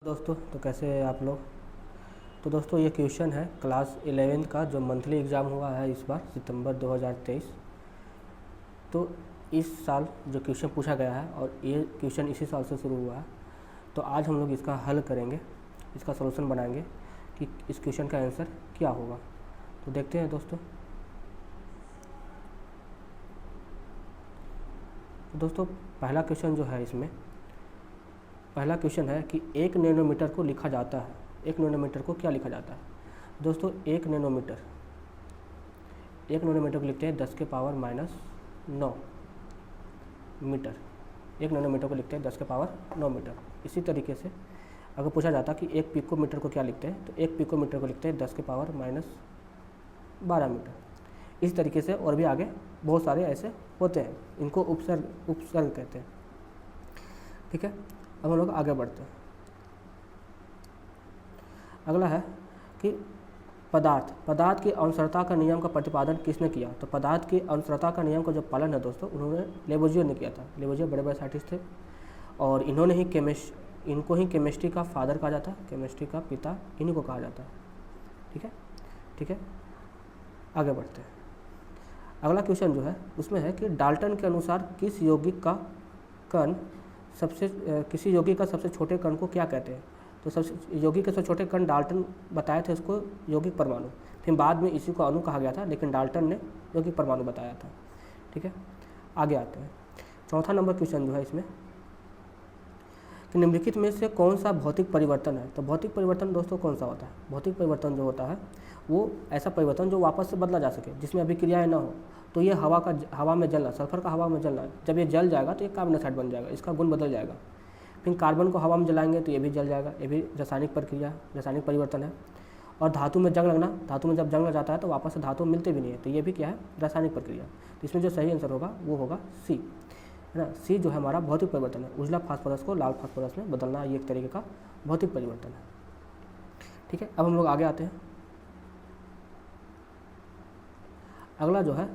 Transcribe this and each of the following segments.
दोस्तों तो कैसे हैं आप लोग। तो दोस्तों ये क्वेश्चन है क्लास 11 का जो मंथली एग्ज़ाम हुआ है इस बार सितंबर 2023। तो इस साल जो क्वेश्चन पूछा गया है और ये क्वेश्चन इसी साल से शुरू हुआ है, तो आज हम लोग इसका हल करेंगे, इसका सलूशन बनाएंगे कि इस क्वेश्चन का आंसर क्या होगा। तो देखते हैं दोस्तों। तो दोस्तों पहला क्वेश्चन जो है, इसमें पहला क्वेश्चन है कि 1 नैनोमीटर को लिखा जाता है। 1 नैनोमीटर को क्या लिखा जाता है दोस्तों? 1 नैनोमीटर को लिखते हैं 10 के पावर -9 मीटर। 1 नैनोमीटर को लिखते हैं 10 के पावर 9 मीटर। इसी तरीके से अगर पूछा जाता कि 1 पिकोमीटर को क्या लिखते हैं, तो 1 पिकोमीटर को लिखते हैं 10 के पावर -12 मीटर। इस तरीके से और भी आगे बहुत सारे ऐसे होते हैं, इनको उपसर्ग कहते हैं। ठीक है, अब हम लोग आगे बढ़ते हैं। अगला है कि पदार्थ की अनश्वरता का नियम का प्रतिपादन किसने किया? तो पदार्थ की अनश्वरता का नियम का जो पालन है दोस्तों, उन्होंने लेबोजियर ने किया था। लेबोजियर बड़े साइंटिस्ट थे और इन्होंने ही इनको ही केमिस्ट्री का फादर कहा जाता है, केमिस्ट्री का पिता इन्हीं को कहा जाता है। ठीक है, आगे बढ़ते हैं। अगला क्वेश्चन जो है उसमें है कि डाल्टन के अनुसार किसी यौगिक का सबसे छोटे कण को क्या कहते हैं? तो सबसे यौगिक के सबसे छोटे कण डाल्टन बताए थे, उसको यौगिक परमाणु। फिर बाद में इसी को अणु कहा गया था, लेकिन डाल्टन ने यौगिक परमाणु बताया था। ठीक है, आगे आते हैं। चौथा नंबर क्वेश्चन जो है इसमें कि निम्नलिखित में से कौन सा भौतिक परिवर्तन है? तो भौतिक परिवर्तन दोस्तों कौन सा होता है? भौतिक परिवर्तन जो होता है वो ऐसा परिवर्तन जो वापस से बदला जा सके, जिसमें अभिक्रियाएं ना हो। तो ये हवा में जलना, सल्फर का हवा में जलना, जब ये जल जाएगा तो ये कार्बन डाइऑक्साइड बन जाएगा, इसका गुण बदल जाएगा। फिर कार्बन को हवा में जलाएंगे तो ये भी जल जाएगा, ये भी रासायनिक प्रक्रिया, रासायनिक परिवर्तन है। और धातु में जंग लगना, धातु में जब जंग लग जाता है तो वापस से धातु मिलते भी नहीं है, तो ये भी क्या है? रासायनिक प्रक्रिया। तो इसमें जो सही आंसर होगा वो होगा सी, है ना। सी जो है हमारा भौतिक परिवर्तन है। उजला फास्फोरस को लाल फास्फोरस में बदलना, ये एक तरीके का भौतिक परिवर्तन है। ठीक है, अब हम लोग आगे आते हैं। अगला जो है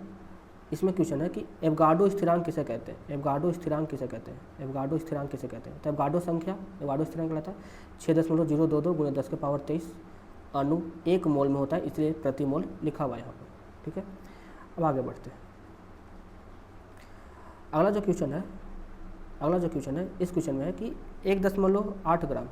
इसमें क्वेश्चन है कि एवोगाड्रो स्थिरांक किसे कहते हैं? एवोगाड्रो स्थिरांक किसे कहते हैं? एवोगाड्रो स्थिरांक किसे कहते हैं? तो एवोगाड्रो स्थिरांक कहलाता है 6.022 × 10 के पावर 23 अणु 1 मोल में होता है, इसलिए प्रति मोल लिखा हुआ है यहाँ पर। ठीक है, अब आगे बढ़ते हैं। अगला जो क्वेश्चन है इस क्वेश्चन में है कि 1.8 ग्राम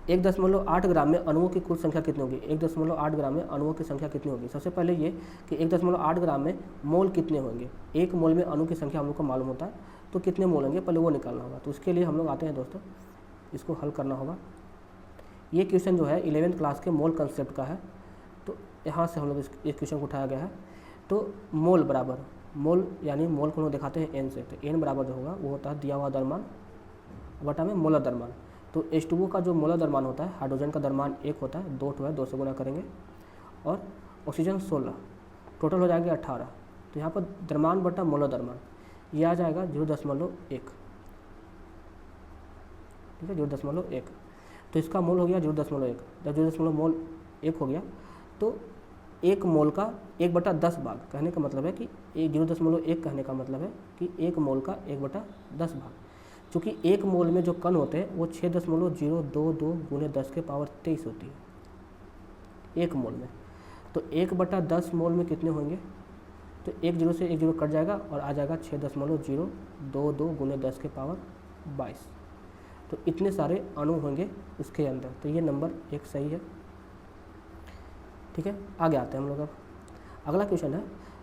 1.8 ग्राम में अणुओं की कुल संख्या कितनी होगी? 1.8 ग्राम में अणुओं की संख्या कितनी होगी? सबसे पहले ये कि 1.8 ग्राम में मोल कितने होंगे। 1 मोल में अणु की संख्या हम लोग को मालूम होता है, तो कितने मोल होंगे पहले वो निकालना होगा। तो उसके लिए हम लोग आते हैं दोस्तों, इसको हल करना होगा। ये क्वेश्चन जो है 11th क्लास के मोल कंसेप्ट का है, तो यहाँ से हम लोग इस क्वेश्चन को उठाया गया है। तो मोल बराबर मोल, यानी मोल को हम लोग दिखाते हैं एन से, तो एन बराबर जो होगा वो होता है दिया हुआ द्रव्यमान बटा में मोलर द्रव्यमान। तो H2O का जो मोलर द्रव्यमान होता है, हाइड्रोजन का द्रव्यमान 1 होता है, 2 है, 2 से गुना करेंगे, और ऑक्सीजन 16, टोटल हो जाएगा 18। तो यहाँ पर द्रव्यमान बटा मोलर द्रव्यमान ये आ जाएगा 0.1। ठीक है, 0.1। तो इसका मोल हो गया 0.1। जब 0.1 हो गया तो 1 मोल का 1/10 भाग, कहने का मतलब है कि 0.1 कहने का मतलब है कि 1 मोल का 1/10 भाग। चूँकि 1 मोल में जो कण होते हैं वो 6.022 × 10 के पावर 23 होती है 1 मोल में। तो 1/10 मोल में कितने होंगे? तो 1 0 से 1 0 कट जाएगा और आ जाएगा 6.022 × 10 के पावर 22। तो इतने सारे अणु होंगे उसके अंदर, तो ये नंबर 1 सही है। ठीक है, आगे आते हैं हम लोग। अब अगला क्वेश्चन है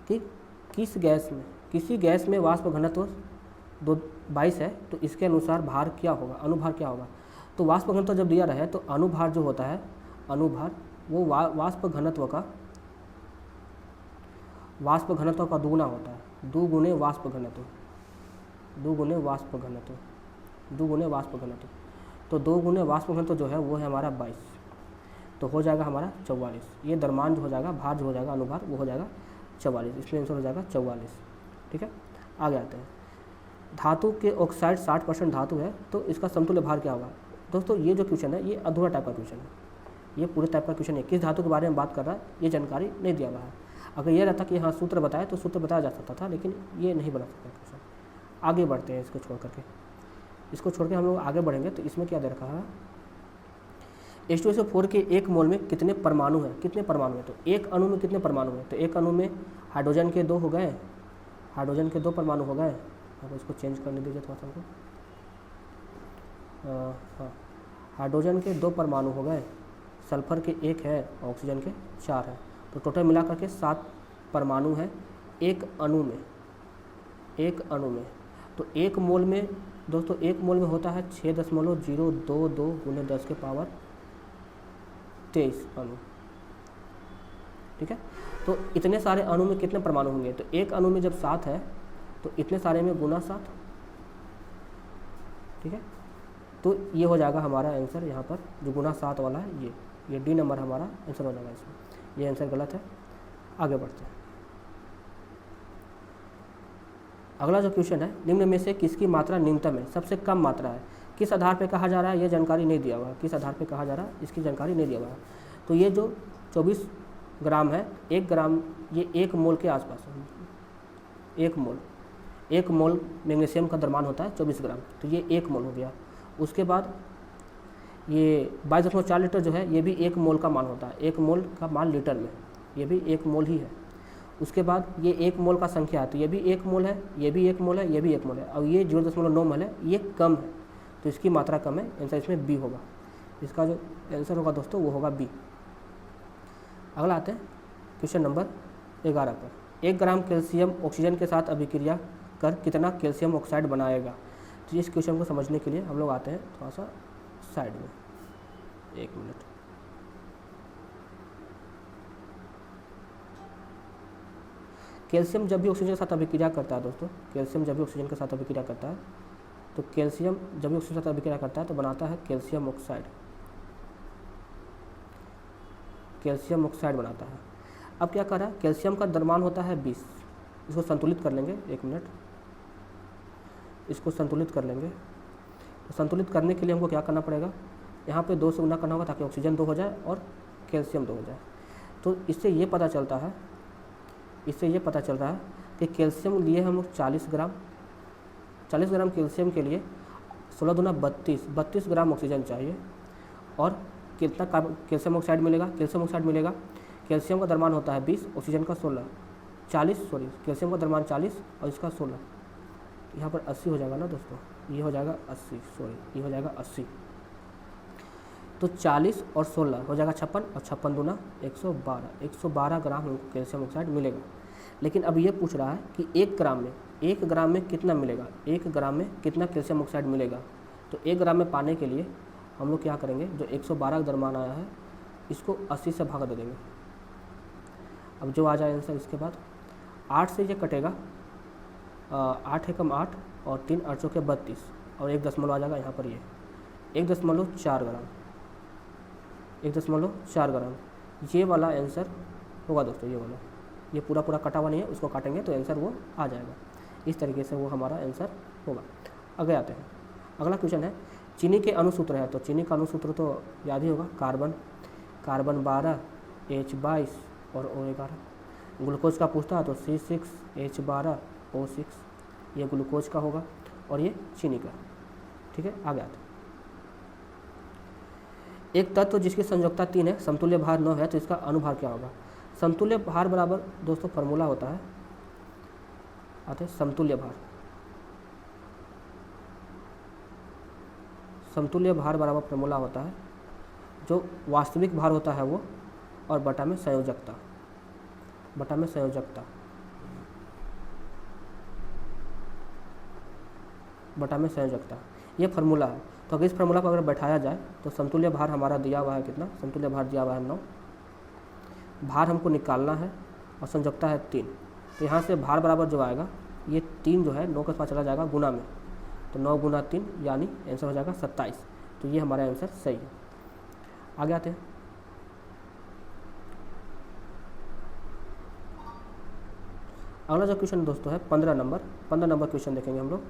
कि किसी गैस में वाष्प घनत्व 22 है, तो इसके अनुसार भार क्या होगा, अनुभार क्या होगा? तो वाष्प घनत्व जब दिया रहे तो अनुभार जो होता है, अनुभार वो वाष्प घनत्व का दुगुना होता है, 2 गुने वाष्प घनत्व। तो 2 गुने वाष्प घनत्व जो है वो है हमारा 22, तो हो जाएगा हमारा 44। ये द्रव्यमान जो हो जाएगा, भार जो हो जाएगा, अनुभार वो हो जाएगा 44, इसमें आंसर हो जाएगा 44। ठीक है, आगे आते हैं। धातु के ऑक्साइड 60% धातु है, तो इसका समतुल्य भार क्या होगा? दोस्तों ये जो क्वेश्चन है ये अधूरा टाइप का क्वेश्चन है, ये पूरे टाइप का क्वेश्चन है। किस धातु के बारे में बात कर रहा है ये जानकारी नहीं दिया हुआ है। अगर ये रहता कि हाँ सूत्र बताए तो सूत्र बताया जा सकता था, लेकिन ये नहीं बना सकता क्वेश्चन। आगे बढ़ते हैं इसको छोड़ करके। इसको छोड़ के हम लोग आगे बढ़ेंगे तो इसमें क्या दे रखा है, H2SO4 के एक मोल में कितने परमाणु हैं, कितने परमाणु हैं, तो एक अणु में कितने परमाणु हैं, तो एक अणु में हाइड्रोजन के 2 हो गए, हाइड्रोजन के 2 परमाणु हो गए। अब इसको चेंज करने दीजिए थोड़ा सा हमको, हाँ, हाइड्रोजन के 2 परमाणु हो गए, सल्फर के 1 है, ऑक्सीजन के 4 है, तो टोटल मिलाकर के 7 परमाणु हैं एक अणु में, एक अणु में। तो एक मोल में दोस्तों, एक मोल में होता है 6.022 गुने 10 के पावर 23 अणु, ठीक है। तो इतने सारे अणु में कितने परमाणु होंगे, तो एक अणु में जब 7 है तो इतने सारे में गुना 7, ठीक है। तो ये हो जाएगा हमारा आंसर यहाँ पर, जो गुना 7 वाला है ये डी नंबर हमारा आंसर हो जाएगा इसमें। ये आंसर गलत है, आगे बढ़ते हैं। अगला जो क्वेश्चन है, निम्न में से किसकी मात्रा न्यूनतम है, सबसे कम मात्रा है, किस आधार पे कहा जा रहा है, ये जानकारी नहीं दिया हुआ है, किस आधार पे कहा जा रहा है इसकी जानकारी नहीं दिया हुआ है। तो ये जो 24 ग्राम है, 1 ग्राम ये 1 मोल के आसपास है, 1 मोल मैग्नीशियम का द्रव्यमान होता है 24 ग्राम, तो ये 1 मोल हो गया। उसके बाद ये 22.4 लीटर जो है, ये भी 1 मोल का मान होता है, 1 मोल का मान लीटर में, ये भी 1 मोल ही है। उसके बाद ये 1 मोल का संख्या है, तो ये भी 1 मोल है, ये भी 1 मोल है, ये भी 1 मोल है, और ये 0.9 मोल है, ये कम है, तो इसकी मात्रा कम है, आंसर इसमें बी होगा। इसका जो आंसर होगा दोस्तों वो होगा बी। अगला आते हैं क्वेश्चन नंबर 11 पर। 1 ग्राम कैल्शियम ऑक्सीजन के साथ अभिक्रिया कर कितना कैल्शियम ऑक्साइड बनाएगा। तो इस क्वेश्चन को समझने के लिए हम लोग आते हैं थोड़ा सा साइड में, 1 मिनट। कैल्शियम जब भी ऑक्सीजन के साथ अभिक्रिया करता है दोस्तों, कैल्शियम जब भी ऑक्सीजन के साथ अभिक्रिया करता है, तो कैल्शियम जब भी ऑक्सीजन के साथ अभिक्रिया करता है तो बनाता है कैल्शियम ऑक्साइड, कैल्शियम ऑक्साइड बनाता है। अब क्या कर रहा है, कैल्शियम का द्रव्यमान होता है 20, इसको संतुलित कर लेंगे, 1 मिनट, इसको संतुलित कर लेंगे। तो संतुलित करने के लिए हमको क्या करना पड़ेगा, यहाँ पे 2 से गुना करना होगा ताकि ऑक्सीजन 2 हो जाए और कैल्शियम 2 हो जाए। तो इससे ये पता चलता है, इससे ये पता चल रहा है कि कैल्शियम लिए हम लोग 40 ग्राम कैल्शियम के लिए 16 दूना 32 ग्राम ऑक्सीजन चाहिए, और कितना कैल्शियम ऑक्साइड मिलेगा, कैल्शियम का द्रव्यमान होता है 20, ऑक्सीजन का 16, कैल्शियम का द्रव्यमान 40 और इसका 16, यहाँ पर 80 हो जाएगा ना दोस्तों, ये हो जाएगा 80, ये हो जाएगा 80। तो 40 और 16 हो जाएगा 56, और 56 दूना 112 ग्राम हमको कैल्शियम ऑक्साइड मिलेगा। लेकिन अब ये पूछ रहा है कि 1 ग्राम में कितना मिलेगा, 1 ग्राम में कितना कैल्शियम ऑक्साइड मिलेगा। तो 1 ग्राम में पाने के लिए हम लोग क्या करेंगे, जो 112 का द्रव्यमान आया है इसको 80 से भाग दे देंगे। अब जो आ जाए आंसर, इसके बाद 8 से ये कटेगा, 8 एकम 8 और 3 8 चौके 32, और 1 दशमलव आ जाएगा यहाँ पर, ये 1.4 ग्राम, 1.4 ग्राम ये वाला आंसर होगा दोस्तों। ये वाला, ये पूरा कटा हुआ नहीं है, उसको काटेंगे तो आंसर वो आ जाएगा। इस तरीके से वो हमारा आंसर होगा। आगे आते हैं, अगला क्वेश्चन है, चीनी के अणुसूत्र है, तो चीनी का अणुसूत्र तो याद ही होगा, कार्बन 12 H22 और O11। ग्लूकोज का पूछता है तो C6H12O6, ये ग्लूकोज का होगा और ये चीनी का, ठीक है। आगे आते हैं, एक तत्व जिसकी संयोजकता 3 है, समतुल्य भार 9 है, तो इसका अनुभार क्या होगा। समतुल्य भार बराबर दोस्तों फॉर्मूला होता है, आते हैं समतुल्य भार। समतुल्य भार बराबर फॉर्मूला होता है, जो वास्तविक भार होता है वो, और बटा में संयोजकता, ये फार्मूला है। तो अगर इस फार्मूला को अगर बैठाया जाए तो समतुल्य भार हमारा दिया हुआ है कितना, समतुल्य भार दिया हुआ है 9, भार हमको निकालना है और संयोजकता है 3। तो यहाँ से भार बराबर जो आएगा, ये 3 जो है 9 के पास चला जाएगा गुना में, तो 9 गुना 3 यानी आंसर हो जाएगा 27। तो ये हमारा आंसर सही है। आगे आते हैं, अगला जो क्वेश्चन दोस्तों है 15 नंबर क्वेश्चन देखेंगे हम लोग।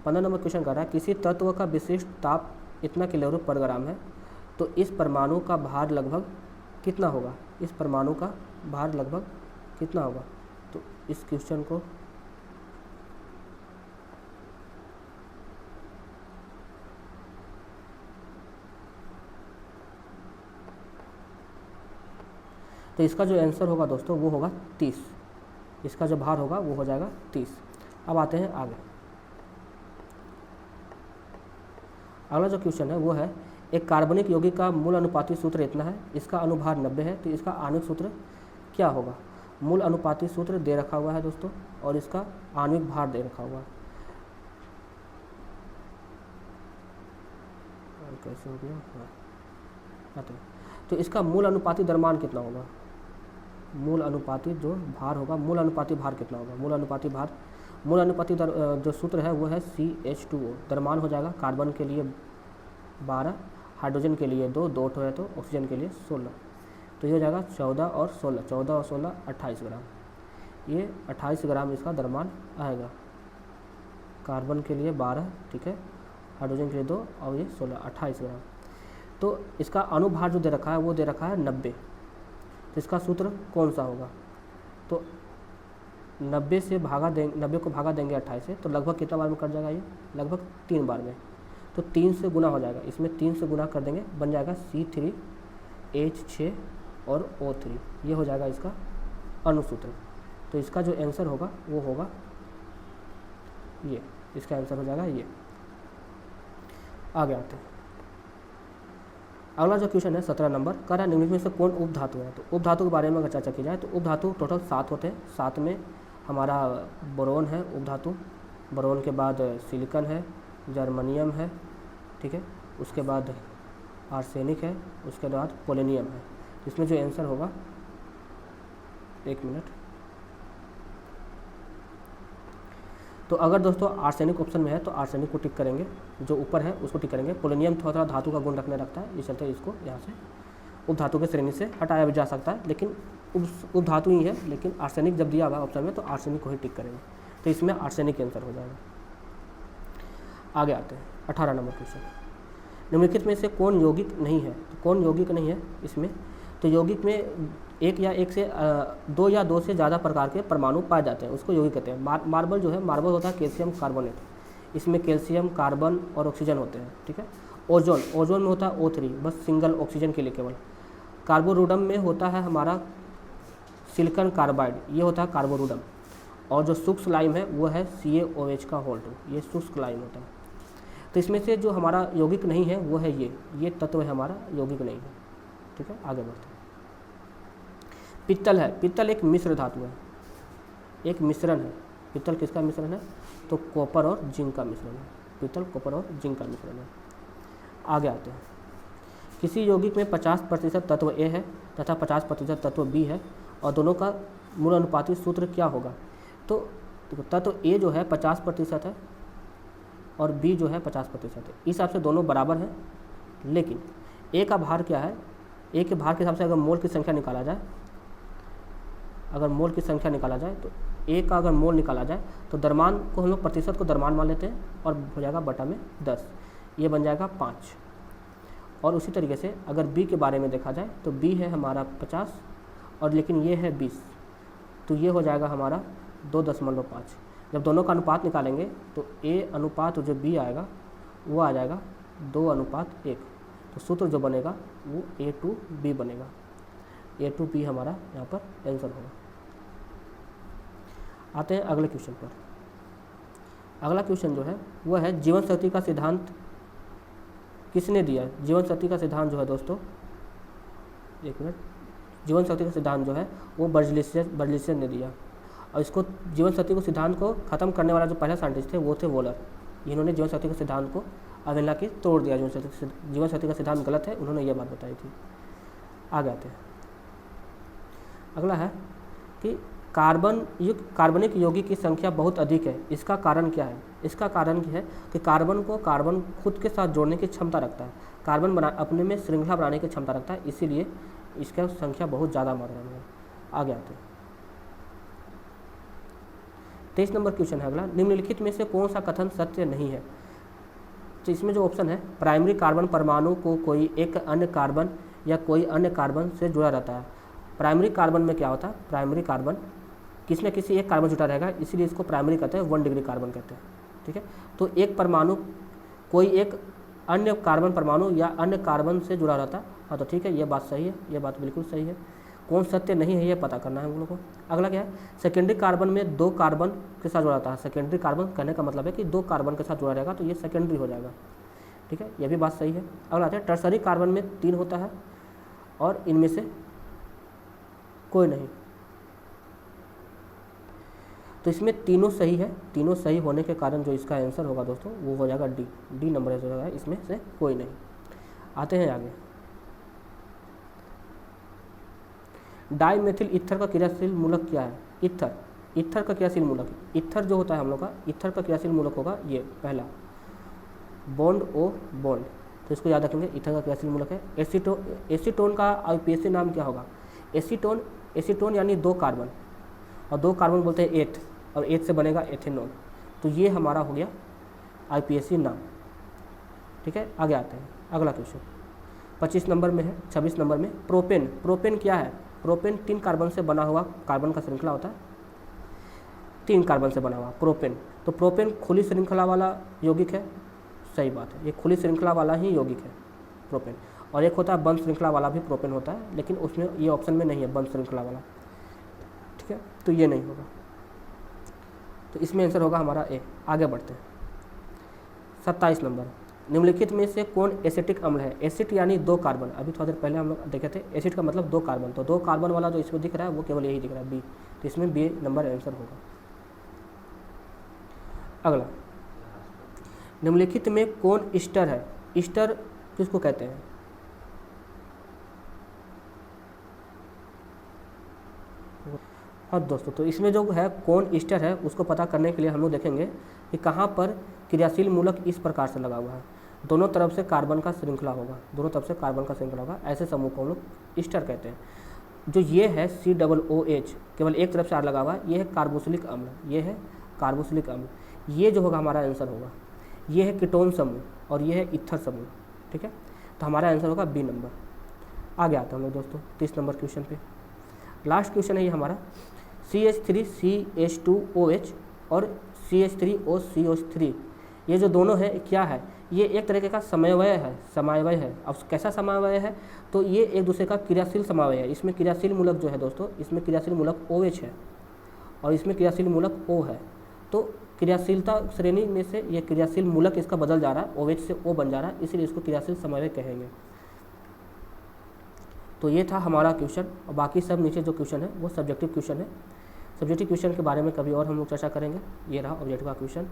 15 नंबर क्वेश्चन कर रहा है, किसी तत्व का विशिष्ट ताप इतना किलोग्राम पर ग्राम है, तो इस परमाणु का भार लगभग कितना होगा, तो इस क्वेश्चन को तो इसका जो आंसर होगा दोस्तों वो होगा 30। इसका जो भार होगा वो हो जाएगा 30। अब आते हैं आगे। अगला जो क्वेश्चन है वो है एक कार्बनिक यौगिक का मूल अनुपाती सूत्र इतना है, इसका अनुभार 90 है, तो इसका आणविक सूत्र क्या होगा। मूल अनुपाती सूत्र दे रखा हुआ है दोस्तों और इसका आणविक भार दे रखा हुआ है। कैसे हो गया, हाँ तो इसका मूल अनुपाती द्रव्यमान कितना होगा, मूल अनुपाती जो भार होगा, मूल अनुपाती भार कितना होगा, मूल अनुपाती भार, मूल अनुपाती जो सूत्र है वो है CH2O। द्रव्यमान हो जाएगा कार्बन के लिए 12, हाइड्रोजन के लिए 2, 2 है तो ऑक्सीजन के लिए 16, तो ये हो जाएगा 14 और 16, 14 और 16 28 ग्राम। ये 28 ग्राम इसका द्रव्यमान आएगा। कार्बन के लिए 12, ठीक है, हाइड्रोजन के लिए 2 और ये 16, 28 ग्राम। तो इसका अनुभार जो दे रखा है वो दे रखा है 90। तो इसका सूत्र कौन सा होगा, तो 90 से भागा देंगे, 90 को भागा देंगे 28 से, तो लगभग कितना बार में कट जाएगा, ये लगभग 3 बार में। तो 3 से गुना हो जाएगा, इसमें 3 से गुना कर देंगे, बन जाएगा C3H6 और O3, ये हो जाएगा इसका अनुसूत्र। तो इसका जो आंसर होगा वो होगा ये, इसका आंसर हो जाएगा ये। आगे आते हैं। अगला जो क्वेश्चन है 17 नंबर, कह रहा है निम्नलिखित में से कौन उपधातु है। तो उपधातु के बारे में अगर चर्चा की जाए तो उपधातु टोटल 7 होते हैं। 7 में हमारा बोरोन है उपधातु, बोरोन के बाद सिलिकॉन है, जर्मनियम है, ठीक है, उसके बाद आर्सेनिक है, उसके बाद पोलोनियम है। इसमें जो आंसर होगा, एक मिनट, तो अगर दोस्तों आर्सेनिक ऑप्शन में है तो आर्सेनिक को टिक करेंगे, जो ऊपर है उसको टिक करेंगे। पोलोनियम थोड़ा धातु का गुण रखने रखता है, इस चलते इसको यहाँ से उपधातु के श्रेणी से हटाया भी जा सकता है, लेकिन उपधातु ही है, लेकिन आर्सेनिक जब दिया हुआ ऑप्शन में तो आर्सेनिक को ही टिक करेंगे। तो इसमें आर्सेनिक आंसर हो जाएगा। आगे आते हैं 18 नंबर क्वेश्चन, निम्नलिखित में से कौन यौगिक नहीं है। तो कौन यौगिक नहीं है इसमें, तो यौगिक में एक या एक से 2 या 2 से ज़्यादा प्रकार के परमाणु पाए जाते हैं, उसको यौगिक कहते हैं। मार्बल जो है, मार्बल होता है कैल्शियम कार्बोनेट, इसमें कैल्शियम, कार्बन और ऑक्सीजन होते हैं, ठीक है। ओजोन, ओजोन में होता है O3, बस सिंगल ऑक्सीजन के लिए केवल। कार्बोरुडम में होता है हमारा सिलिकॉन कार्बाइड, ये होता है कार्बोरुडम। और जो शुष्क लाइम है वो है CaOH का होल्ट, ये शुष्क लाइम होता है। तो इसमें से जो हमारा यौगिक नहीं है वो है ये तत्व है हमारा यौगिक नहीं है, ठीक है। आगे बढ़ते हैं। पित्तल है, पित्तल एक मिश्र धातु है, एक मिश्रण है। पित्तल किसका मिश्रण है, तो कॉपर और जिंक का मिश्रण है। पित्तल कॉपर और जिंक का मिश्रण है। आगे आते हैं। किसी यौगिक में 50% तत्व A है तथा 50% तत्व B है और दोनों का मूल अनुपाती सूत्र क्या होगा। तो तत्व A जो है 50% है और B जो है 50% है। इस हिसाब से दोनों बराबर हैं, लेकिन A का भार क्या है, A के भार के हिसाब से अगर मोल की संख्या निकाला जाए, अगर मोल की संख्या निकाला जाए तो A का अगर मोल निकाला जाए तो द्रव्यमान को हम लोग प्रतिशत को द्रव्यमान मान लेते हैं और हो जाएगा बटा में 10, ये बन जाएगा 5। और उसी तरीके से अगर B के बारे में देखा जाए तो B है हमारा 50 और लेकिन ये है 20, तो ये हो जाएगा हमारा 2.5। जब दोनों का अनुपात निकालेंगे तो A अनुपात जो B आएगा वो आ जाएगा 2:1। तो सूत्र जो बनेगा वो A2B बनेगा। A2B हमारा यहाँ पर आंसर होगा। आते हैं अगले क्वेश्चन पर। अगला क्वेश्चन जो है वो है जीवन शक्ति का सिद्धांत किसने दिया। जीवन शक्ति का सिद्धांत जो है दोस्तों, एक मिनट, जीवन शक्ति का सिद्धांत जो है वो बर्जलियस ने दिया। और इसको जीवन शक्ति को सिद्धांत को ख़त्म करने वाला जो पहला साइंटिस्ट थे वो थे वोलर। इन्होंने जीवन शक्ति के सिद्धांत को अवहेलना के तोड़ दिया। जीवन शक्ति का सिद्धांत गलत है, उन्होंने ये बात बताई थी। आगे आते हैं। अगला है कि कार्बनिक यौगिक की संख्या बहुत अधिक है, इसका कारण क्या है। इसका कारण क्या है कि कार्बन खुद के साथ जोड़ने की क्षमता रखता है, कार्बन अपने में श्रृंखला बनाने की क्षमता रखता है, इसीलिए इसका संख्या बहुत ज़्यादा मात्रा में है। आगे आते हैं। 23 नंबर क्वेश्चन है अगला, निम्नलिखित में से कौन सा कथन सत्य नहीं है। तो इसमें जो ऑप्शन है, प्राइमरी कार्बन परमाणु को कोई एक अन्य कार्बन या कोई अन्य कार्बन से जुड़ा रहता है। प्राइमरी कार्बन में क्या होता है, प्राइमरी कार्बन किसी न किसी एक कार्बन जुटा रहेगा, इसीलिए इसको प्राइमरी कहते हैं, 1 डिग्री कार्बन कहते हैं, ठीक है। तो एक परमाणु कोई एक अन्य कार्बन परमाणु या अन्य कार्बन से जुड़ा रहता है, हाँ तो ठीक है, ये बात सही है, ये बात बिल्कुल सही है। कौन सत्य नहीं है ये पता करना है हम लोग को। अगला क्या है, सेकेंडरी कार्बन में 2 कार्बन के साथ जुड़ा रहता है। सेकेंडरी कार्बन कहने का मतलब है कि 2 कार्बन के साथ जुड़ा रहेगा तो ये सेकेंडरी हो जाएगा, ठीक है, ये भी बात सही है। अगला आता है टर्सरी कार्बन में 3 होता है और इनमें से कोई नहीं, तो इसमें तीनों सही है। तीनों सही होने के कारण जो इसका आंसर होगा दोस्तों वो हो जाएगा डी नंबर हो जाएगा, इसमें से कोई नहीं। आते हैं आगे, डाईमेथिल ईथर का क्रियाशील मूलक क्या है? ईथर का क्रियाशील मूलक, ईथर जो होता है हम लोग का, ईथर का क्रियाशील मूलक होगा ये पहला बॉन्ड ओ बॉन्ड, तो इसको याद रखेंगे। ईथर का क्रियाशील मूलक है। एसीटोन का आईपीएसी नाम क्या होगा? एसीटोन यानी 2 कार्बन, और 2 कार्बन बोलते हैं एथ, और एथ से बनेगा एथेनॉल, तो ये हमारा हो गया आईपीएसी नाम, ठीक है। आगे आते हैं, अगला क्वेश्चन 25 नंबर में है। 26 नंबर में प्रोपेन क्या है? प्रोपेन 3 कार्बन से बना हुआ कार्बन का श्रृंखला होता है, 3 कार्बन से बना हुआ प्रोपेन। तो प्रोपेन खुली श्रृंखला वाला यौगिक है, सही बात है, ये खुली श्रृंखला वाला ही यौगिक है प्रोपेन। और एक होता है बंद श्रृंखला वाला भी प्रोपेन होता है, लेकिन उसमें ये ऑप्शन में नहीं है बंद श्रृंखला वाला, ठीक है, तो ये नहीं होगा, तो इसमें आंसर होगा हमारा ए। आगे बढ़ते हैं, 27 नंबर, निम्नलिखित में से कौन एसिटिक अम्ल है? एसिड यानी 2 कार्बन, अभी थोड़ा देर पहले हम लोग देखे थे, एसिड का मतलब 2 कार्बन, तो 2 कार्बन वाला जो इसमें दिख रहा है वो केवल यही दिख रहा है बी, तो इसमें बी नंबर आंसर होगा। अगला, निम्नलिखित में कौन ईस्टर है? ईस्टर किसको कहते हैं? हाँ दोस्तों, तो इसमें जो है कौन ईस्टर है उसको पता करने के लिए हम लोग देखेंगे कि कहाँ पर क्रियाशील मूलक इस प्रकार से लगा हुआ है, दोनों तरफ से कार्बन का श्रृंखला होगा, दोनों तरफ से कार्बन का श्रृंखला होगा, ऐसे समूह को हम लोग ईस्टर कहते हैं। जो ये है COOH, केवल एक तरफ से आर लगा हुआ है, ये है कार्बोक्सिलिक अम्ल, ये है कार्बोक्सिलिक अम्ल, ये जो होगा हमारा आंसर होगा, ये है कीटोन समूह और ये है ईथर समूह, ठीक है, तो हमारा आंसर होगा बी नंबर। आगे आते हैं हम लोग दोस्तों 30 नंबर क्वेश्चन पे। लास्ट क्वेश्चन है ये हमारा, CH3CH2OH और CH3OCH3, ये जो दोनों है क्या है? ये एक तरीके का समन्वय है। अब कैसा समन्वय है? तो ये एक दूसरे का क्रियाशील समन्वय है। इसमें क्रियाशील मूलक जो है दोस्तों, इसमें क्रियाशील मूलक OH है और इसमें क्रियाशील मूलक O है, तो क्रियाशीलता श्रेणी में से ये क्रियाशील मूलक इसका बदल जा रहा है, OH से O बन जा रहा है, इसलिए इसको क्रियाशील समन्वय कहेंगे। तो ये था हमारा क्वेश्चन, और बाकी सब नीचे जो क्वेश्चन है वो सब्जेक्टिव क्वेश्चन है। सब्जेक्टिव क्वेश्चन के बारे में कभी और हम लोग चर्चा करेंगे। ये रहा ऑब्जेक्टिव का क्वेश्चन।